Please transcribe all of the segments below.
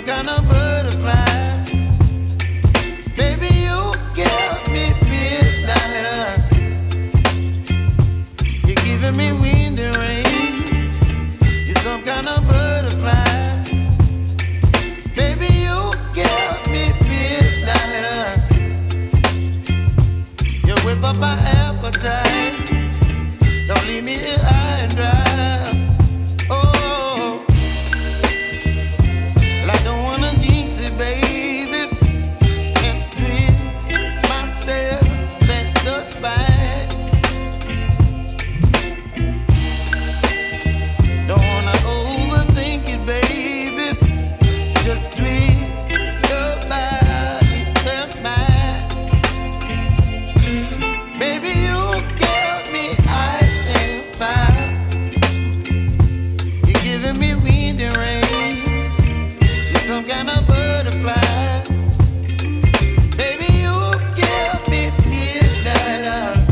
some kind of butterfly. Baby, you give me midnight. You're giving me wind and rain. You're some kind of butterfly. Baby, you give me midnight. You whip up my appetite. Don't leave me here high and dry. Oh, well, I don't wanna jinx it, baby, and twist myself at the spine. Don't wanna overthink it, baby. It's just twist your body and mine. Baby, you give me ice and fire. You're giving me wind and rain. You're some kind of butterfly. Baby, you give me midnight.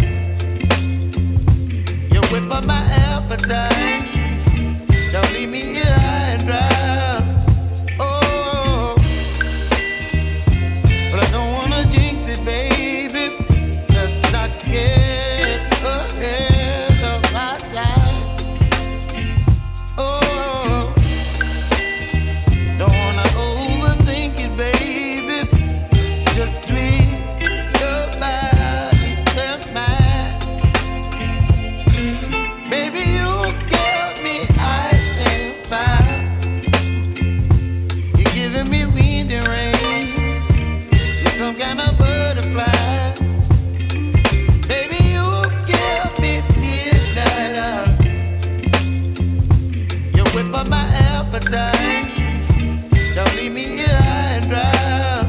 You whip up my appetite. Don't leave me here high and dry. Oh, but I don't wanna jinx it, baby. Let's not get ahead of my time. Oh, don't wanna overthink it, baby. It's just twist your body and mine. Baby, you give me ice and fire. You're giving me wind and rain. You're some kind of butterfly. Baby, you give me midnight. You whip up my appetite. Don't leave me here high and dry.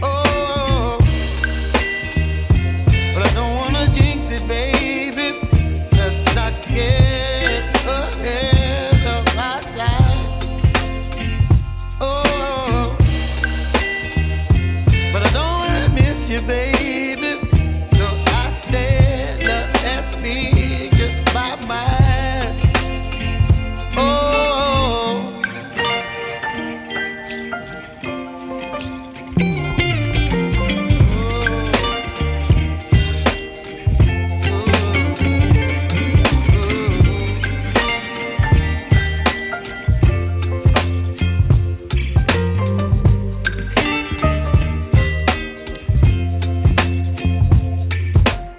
Oh, but I don't wanna jinx it, baby. Let's not get ahead of my time. Oh, but I don't wanna miss you, baby. So I stand up and speak just my mind. Oh.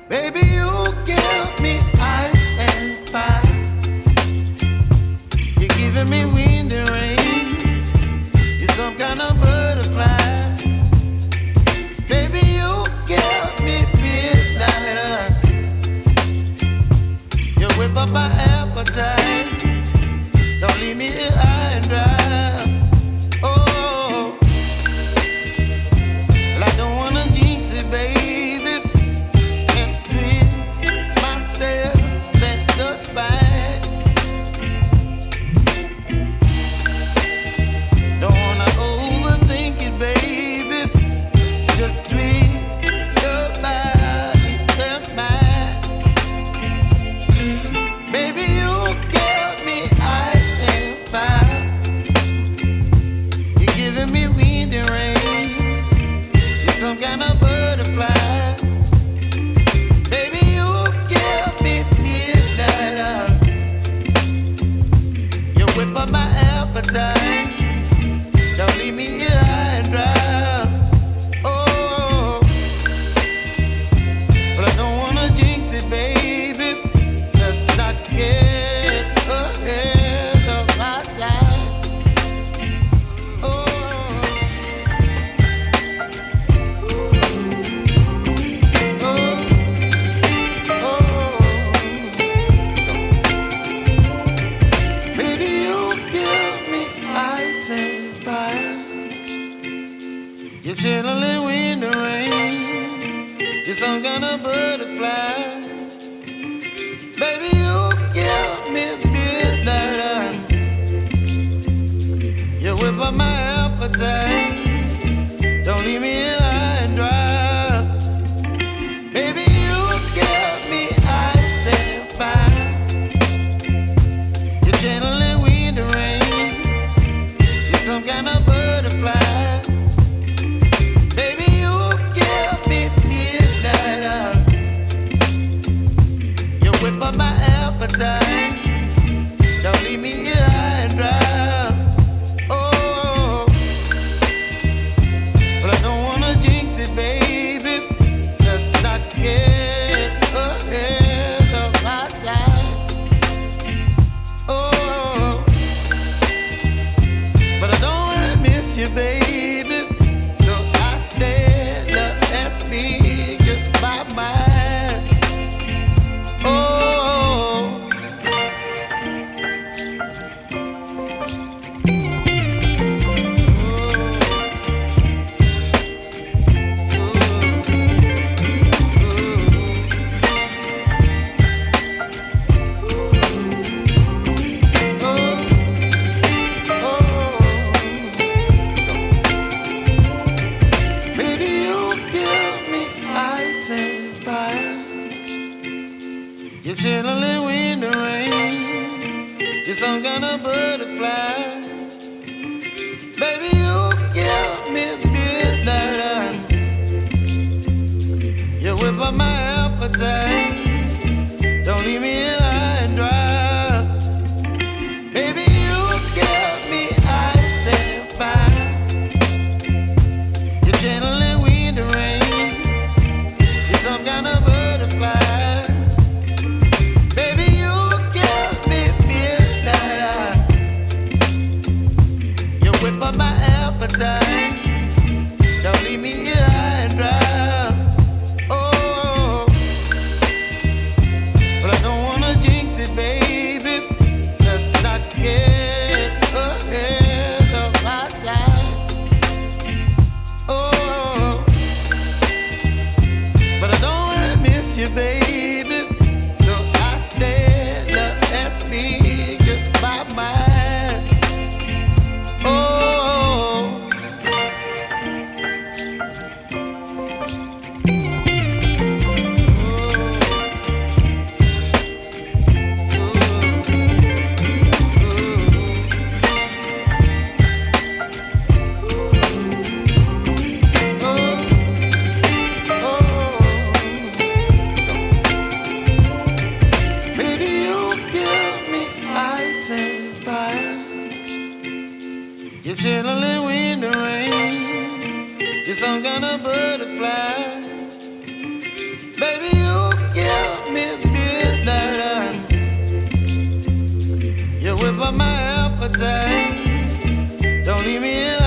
Baby, you give me ice and fire. You're giving me wind and rain. You're some kind of butterfly. Baby, you give me midnight. You whip up my appetite. Don't leave me here high and dry. Oh, well, I don't wanna jinx it, baby, and twist myself at the spine. Don't wanna overthink it, baby. It's just twist your body and mine. Baby, you give me ice and fire. You're giving me wind and rain. You're some kind of butterfly. Baby, you give me midnight. You whip up my appetite. Don't leave me here high and dry. Oh, but I don't wanna jinx it, baby. Let's not get ahead of my time. Oh, oh, baby, you give me ice and fire. You're chilling wind and rain. You're some kind of butterfly. Baby, you give me midnight. You whip up my appetite. Don't leave me here high and dry. Baby, you give me ice and fire. You're channeling wind and rain. You're some kind of butterfly. you, baby. So I stand up and speak just my mind. Oh, baby, you give me ice and fire. You're chilling in the rain. You're some kind of butterfly. Baby, you give me midnight. You whip up my appetite. Don't leave me here high and dry. Baby, you give me ice and fire. You're channeling wind and rain. You're some kind of butterfly. Baby, you give me midnight. You whip up my appetite. Don't leave me here high and dry. Oh, but I don't wanna jinx it, baby. Let's not get ahead of my time. Oh, but I don't wanna miss you, baby. So I stand up and speak just my mind. Oh, baby, you give me ice and fire. You're chilling wind and rain. You're some kind of butterfly. Baby, you give me midnight. You whip up my appetite. Don't leave me here